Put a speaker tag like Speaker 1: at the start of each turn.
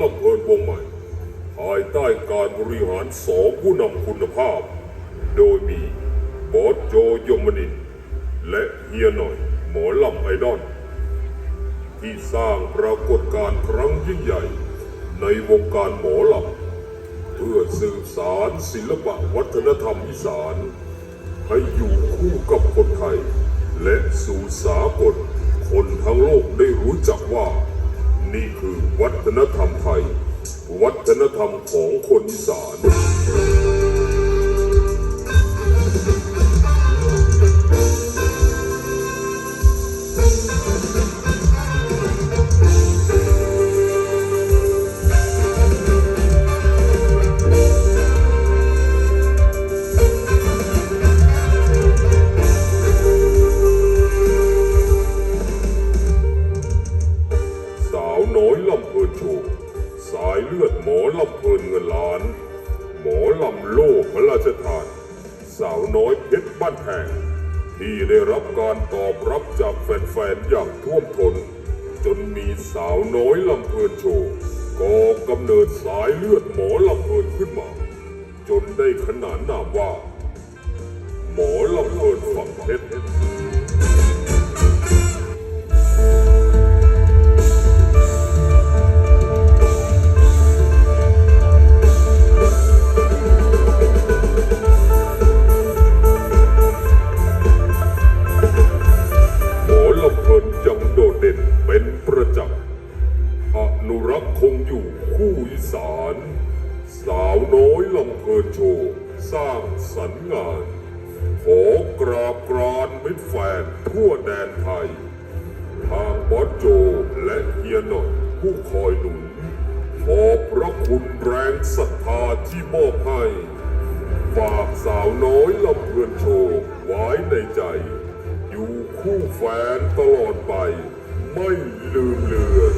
Speaker 1: ลำเพลินวงใหม่ภายใต้การบริหาร2ผู้นำคุณภาพโดยมีบอสโจยมนินทร์และเฮียหน่อยหมอลำไอดอลที่สร้างปรากฏการณ์ครั้งยิ่งใหญ่ในวงการหมอลำเพื่อสืบสานศิลปะวัฒนธรรมอีสานให้อยู่คู่กับคนไทยและสู่สากลคนทั้งโลกได้รู้จักว่านี่คือวัฒนธรรมไทยวัฒนธรรมของคนอีสานน้อยลำเพลินโชว์สายเลือดหมอลำเพลินเงินล้านหมอลำโล่พระราชทานสาวน้อยเพชรบ้านแพงที่ได้รับการตอบรับจากแฟนๆอย่างท่วมท้นจนมีสาวน้อยลำเพลินโชว์ก่อกำเนิดสายเลือดหมอลำเพลินขึ้นมาจนได้ขนานนามว่าหมอลำเพลินฝั่งเพชรเป็นประจักษ์อนุรักษ์คงอยู่คู่อีสานสาวน้อยลำเพลินโชว์สร้างสรรค์งานขอกราบกรานมิตรแฟนทั่วแดนไทยทางบอสโจและเฮียหน่อยผู้คอยหนุนขอบพระคุณแรงศรัทธาที่มอบให้ฝากสาวน้อยลำเพลินโชว์ไว้ในใจอยู่คู่แฟนตลอดไปไม่ลืมเลือน